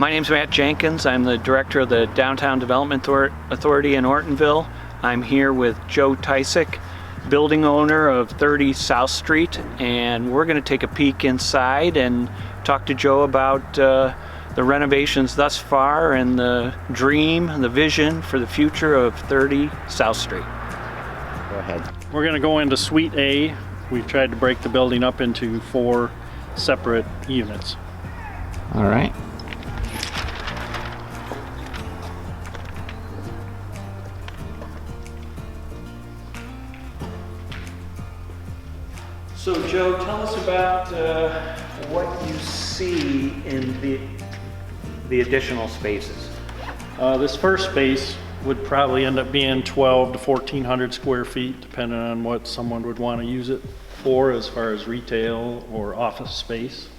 My name's Matt Jenkins. I'm the director of the Downtown Development Authority in Ortonville. I'm here with Joe Tysick, building owner of 30 South Street, and we're going to take a peek inside and talk to Joe about the renovations thus far and the dream, the vision for the future of 30 South Street. Go ahead. We're going to go into Suite A. We've tried to break the building up into 4 separate units. All right. So Joe, tell us about what you see in the additional spaces. This first space would probably end up being 12 to 1,400 square feet, depending on what someone would want to use it for as far as retail or office space.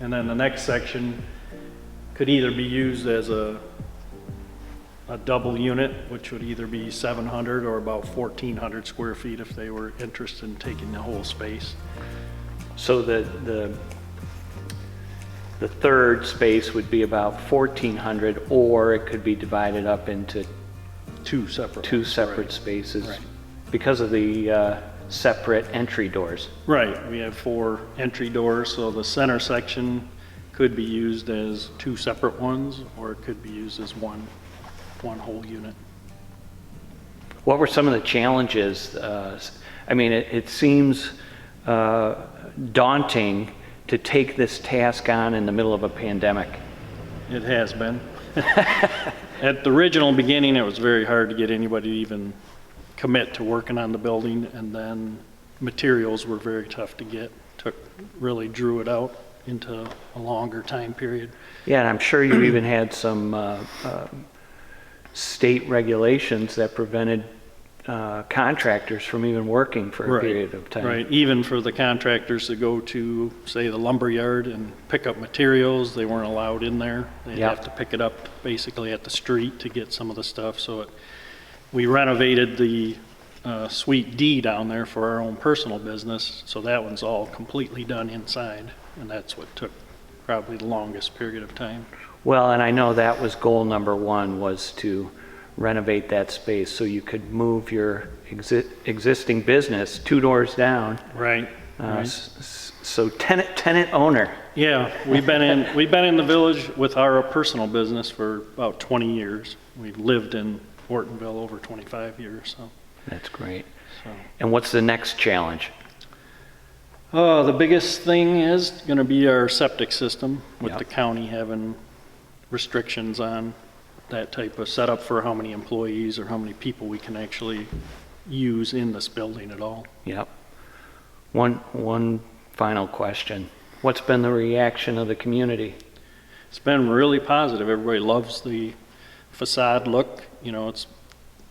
And then the next section could either be used as a double unit, which would either be 700 or about 1,400 square feet if they were interested in taking the whole space. So the third space would be about 1,400, or it could be divided up into two separate spaces, right, because of the separate entry doors. Right, we have 4 entry doors, so the center section could be used as 2 separate ones, or it could be used as one whole unit. What were some of the challenges? I mean, it seems daunting to take this task on in the middle of a pandemic. It has been. At the original beginning, it was very hard to get anybody to even commit to working on the building, and then materials were very tough to get. Really drew it out into a longer time period. Yeah, and I'm sure you even had some state regulations that prevented contractors from even working for a period of time. Right, even for the contractors to go to, say, the lumber yard and pick up materials, they weren't allowed in there. They'd have to pick it up basically at the street to get some of the stuff. So we renovated the Suite D down there for our own personal business, so that one's all completely done inside, and that's what took probably the longest period of time. Well, and I know that was goal number 1, was to renovate that space so you could move your existing business 2 doors down. Right. So tenant owner. Yeah, we've been in the village with our personal business for about 20 years. We've lived in Ortonville over 25 years. So that's great. So. And what's the next challenge? The biggest thing is going to be our septic system, with the county having restrictions on that type of setup for how many employees or how many people we can actually use in this building at all. Yep. One final question. What's been the reaction of the community? It's been really positive. Everybody loves the facade look. You know, it's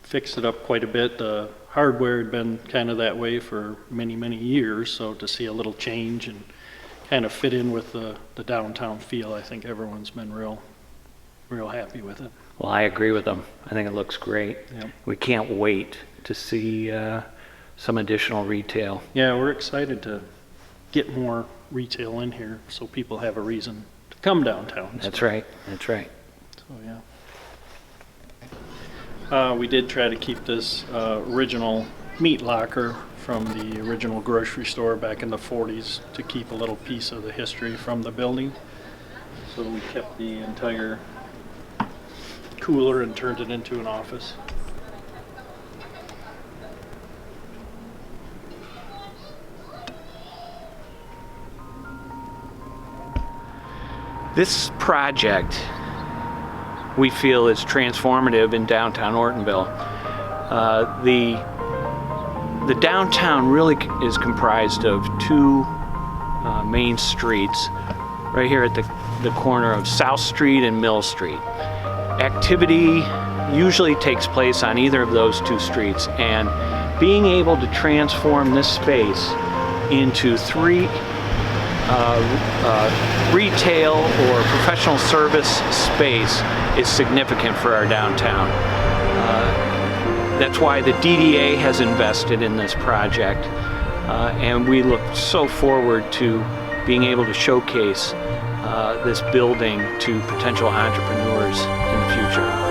fixed it up quite a bit. The hardware had been kind of that way for many, many years, so to see a little change and kind of fit in with the downtown feel, I think everyone's been real happy with it. Well, I agree with them. I think it looks great. Yep. We can't wait to see some additional retail. Yeah, we're excited to get more retail in here so people have a reason to come downtown. That's right. That's right. So, yeah. We did try to keep this original meat locker from the original grocery store back in the 40s to keep a little piece of the history from the building. So we kept the entire cooler and turned it into an office. This project, we feel, is transformative in downtown Ortonville. The downtown really is comprised of 2 main streets right here at the corner of South Street and Mill Street. Activity usually takes place on either of those 2 streets, and being able to transform this space into 3 retail or professional service space is significant for our downtown. That's why the DDA has invested in this project, and we look so forward to being able to showcase this building to potential entrepreneurs in the future.